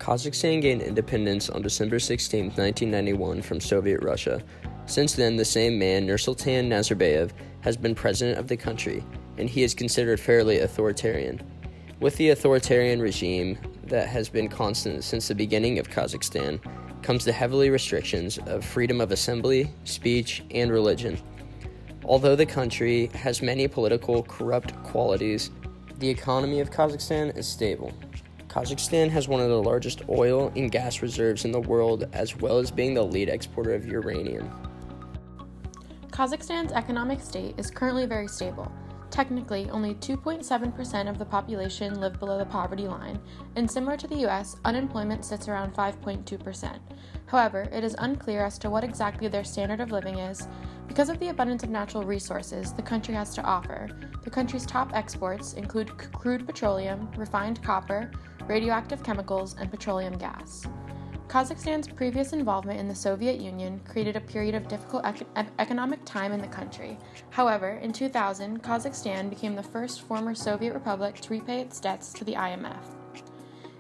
Kazakhstan gained independence on December 16, 1991 from Soviet Russia. Since then, the same man, Nursultan Nazarbayev, has been president of the country, and he is considered fairly authoritarian. With the authoritarian regime that has been constant since the beginning of Kazakhstan comes the heavy restrictions of freedom of assembly, speech, and religion. Although the country has many political corrupt qualities, the economy of Kazakhstan is stable. Kazakhstan has one of the largest oil and gas reserves in the world, as well as being the lead exporter of uranium. Kazakhstan's economic state is currently very stable. Technically, only 2.7% of the population live below the poverty line, and similar to the US, unemployment sits around 5.2%. However, it is unclear as to what exactly their standard of living is. Because of the abundance of natural resources the country has to offer, the country's top exports include crude petroleum, refined copper, radioactive chemicals, and petroleum gas. Kazakhstan's previous involvement in the Soviet Union created a period of difficult economic time in the country. However, in 2000, Kazakhstan became the first former Soviet republic to repay its debts to the IMF.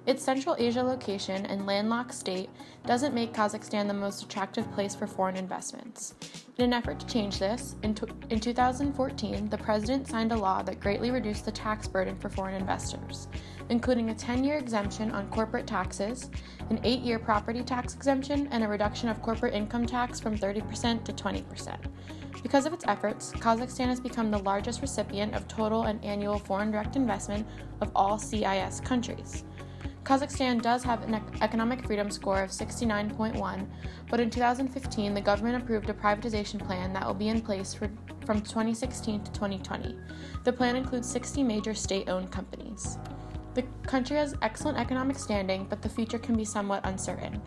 Its Central Asia location and landlocked state doesn't make Kazakhstan the most attractive place for foreign investments. In an effort to change this, in 2014, the president signed a law that greatly reduced the tax burden for foreign investors, including a 10-year exemption on corporate taxes, an 8-year property tax exemption, and a reduction of corporate income tax from 30% to 20%. Because of its efforts, Kazakhstan has become the largest recipient of total and annual foreign direct investment of all CIS countries. Kazakhstan does have an economic freedom score of 69.1, but in 2015 the government approved a privatization plan that will be in place from 2016 to 2020. The plan includes 60 major state-owned companies. The country has excellent economic standing, but the future can be somewhat uncertain.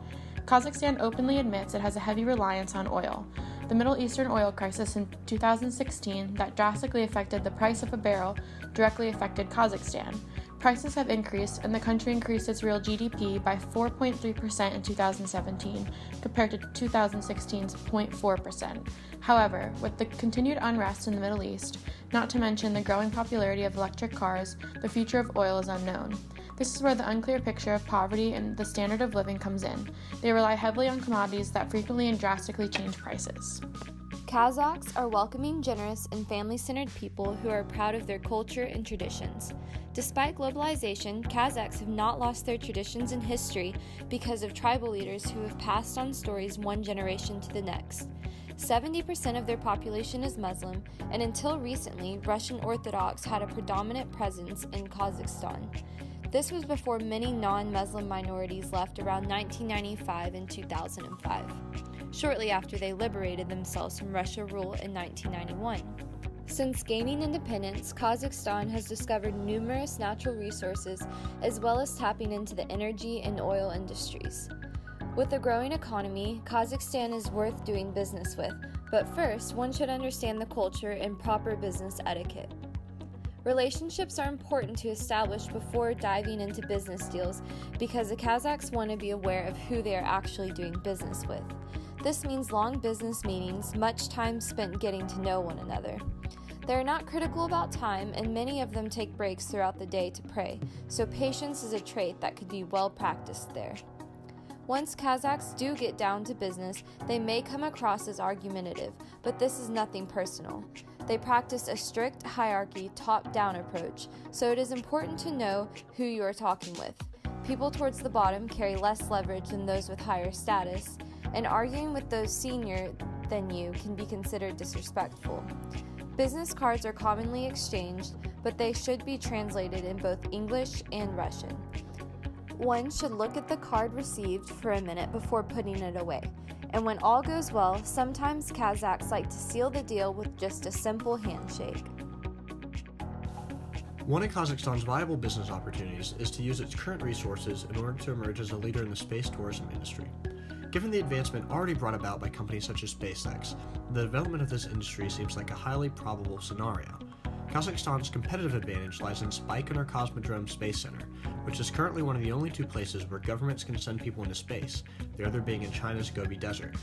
Kazakhstan openly admits it has a heavy reliance on oil. The Middle Eastern oil crisis in 2016 that drastically affected the price of a barrel directly affected Kazakhstan. Prices have increased, and the country increased its real GDP by 4.3% in 2017, compared to 2016's 0.4%. However, with the continued unrest in the Middle East, not to mention the growing popularity of electric cars, the future of oil is unknown. This is where the unclear picture of poverty and the standard of living comes in. They rely heavily on commodities that frequently and drastically change prices. Kazakhs are welcoming, generous, and family-centered people who are proud of their culture and traditions. Despite globalization, Kazakhs have not lost their traditions and history because of tribal leaders who have passed on stories one generation to the next. 70% of their population is Muslim, and until recently, Russian Orthodox had a predominant presence in Kazakhstan. This was before many non-Muslim minorities left around 1995 and 2005, shortly after they liberated themselves from Russian rule in 1991. Since gaining independence, Kazakhstan has discovered numerous natural resources as well as tapping into the energy and oil industries. With a growing economy, Kazakhstan is worth doing business with, but first, one should understand the culture and proper business etiquette. Relationships are important to establish before diving into business deals because the Kazakhs want to be aware of who they are actually doing business with. This means long business meetings, much time spent getting to know one another. They are not critical about time, and many of them take breaks throughout the day to pray, so patience is a trait that could be well practiced there. Once Kazakhs do get down to business, they may come across as argumentative, but this is nothing personal. They practice a strict hierarchy, top-down approach, so it is important to know who you are talking with. People towards the bottom carry less leverage than those with higher status, and arguing with those senior than you can be considered disrespectful. Business cards are commonly exchanged, but they should be translated in both English and Russian. One should look at the card received for a minute before putting it away. And when all goes well, sometimes Kazakhs like to seal the deal with just a simple handshake. One of Kazakhstan's viable business opportunities is to use its current resources in order to emerge as a leader in the space tourism industry. Given the advancement already brought about by companies such as SpaceX, the development of this industry seems like a highly probable scenario. Kazakhstan's competitive advantage lies in Baikonur Cosmodrome Space Center, which is currently one of the only two places where governments can send people into space, the other being in China's Gobi Desert.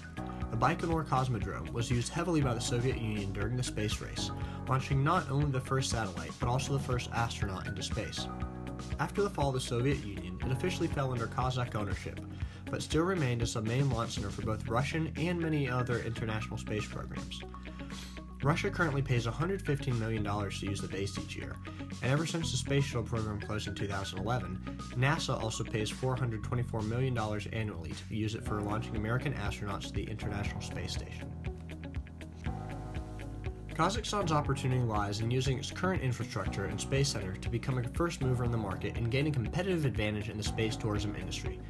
The Baikonur Cosmodrome was used heavily by the Soviet Union during the space race, launching not only the first satellite, but also the first astronaut into space. After the fall of the Soviet Union, it officially fell under Kazakh ownership, but still remained as the main launch center for both Russian and many other international space programs. Russia currently pays $115 million to use the base each year, and ever since the Space Shuttle program closed in 2011, NASA also pays $424 million annually to use it for launching American astronauts to the International Space Station. Kazakhstan's opportunity lies in using its current infrastructure and space center to become a first mover in the market and gain a competitive advantage in the space tourism industry.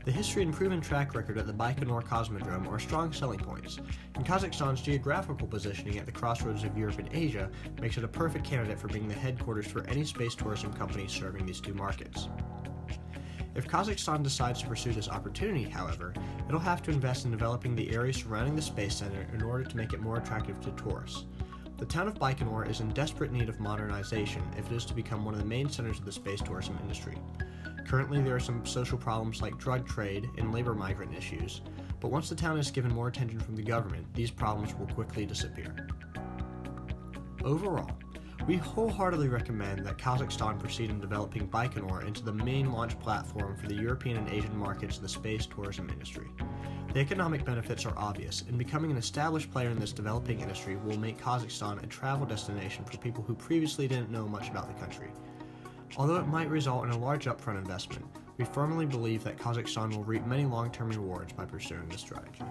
The history and proven track record at the Baikonur Cosmodrome are strong selling points, and Kazakhstan's geographical positioning at the crossroads of Europe and Asia makes it a perfect candidate for being the headquarters for any space tourism company serving these two markets. If Kazakhstan decides to pursue this opportunity, however, it'll have to invest in developing the area surrounding the space center in order to make it more attractive to tourists. The town of Baikonur is in desperate need of modernization if it is to become one of the main centers of the space tourism industry. Currently, there are some social problems like drug trade and labor migrant issues, but once the town is given more attention from the government, these problems will quickly disappear. Overall, we wholeheartedly recommend that Kazakhstan proceed in developing Baikonur into the main launch platform for the European and Asian markets of the space tourism industry. The economic benefits are obvious, and becoming an established player in this developing industry will make Kazakhstan a travel destination for people who previously didn't know much about the country. Although it might result in a large upfront investment, we firmly believe that Kazakhstan will reap many long-term rewards by pursuing this strategy.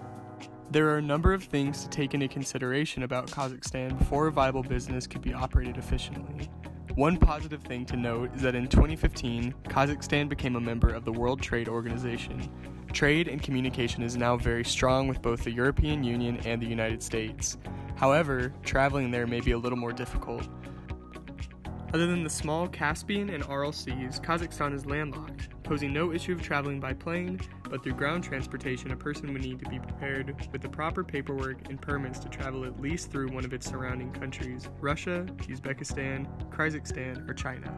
There are a number of things to take into consideration about Kazakhstan before a viable business could be operated efficiently. One positive thing to note is that in 2015, Kazakhstan became a member of the World Trade Organization. Trade and communication is now very strong with both the European Union and the United States. However, traveling there may be a little more difficult. Other than the small Caspian and Aral Seas, Kazakhstan is landlocked, posing no issue of traveling by plane, but through ground transportation, a person would need to be prepared with the proper paperwork and permits to travel at least through one of its surrounding countries, Russia, Uzbekistan, Kazakhstan, or China.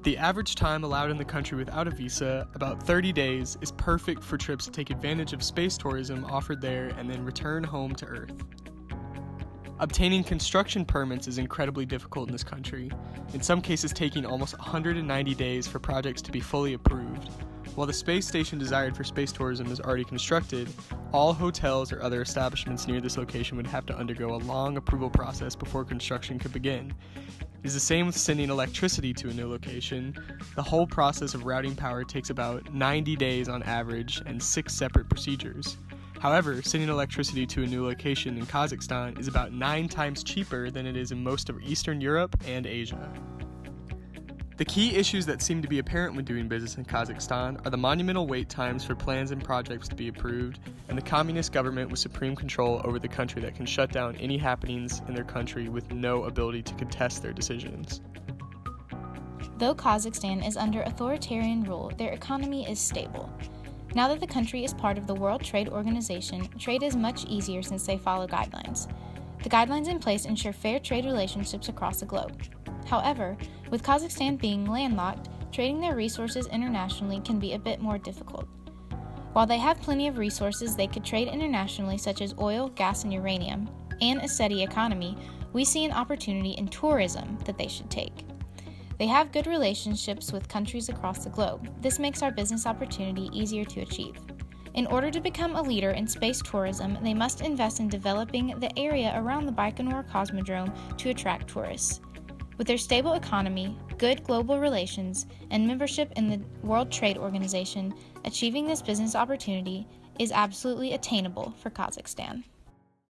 The average time allowed in the country without a visa, about 30 days, is perfect for trips to take advantage of space tourism offered there and then return home to Earth. Obtaining construction permits is incredibly difficult in this country, in some cases taking almost 190 days for projects to be fully approved. While the space station desired for space tourism is already constructed, all hotels or other establishments near this location would have to undergo a long approval process before construction could begin. It is the same with sending electricity to a new location. The whole process of routing power takes about 90 days on average and 6 separate procedures. However, sending electricity to a new location in Kazakhstan is about 9 times cheaper than it is in most of Eastern Europe and Asia. The key issues that seem to be apparent when doing business in Kazakhstan are the monumental wait times for plans and projects to be approved, and the communist government with supreme control over the country that can shut down any happenings in their country with no ability to contest their decisions. Though Kazakhstan is under authoritarian rule, their economy is stable. Now that the country is part of the World Trade Organization, trade is much easier since they follow guidelines. The guidelines in place ensure fair trade relationships across the globe. However, with Kazakhstan being landlocked, trading their resources internationally can be a bit more difficult. While they have plenty of resources they could trade internationally, such as oil, gas, and uranium, and a steady economy, we see an opportunity in tourism that they should take. They have good relationships with countries across the globe. This makes our business opportunity easier to achieve. In order to become a leader in space tourism, they must invest in developing the area around the Baikonur Cosmodrome to attract tourists. With their stable economy, good global relations, and membership in the World Trade Organization, achieving this business opportunity is absolutely attainable for Kazakhstan.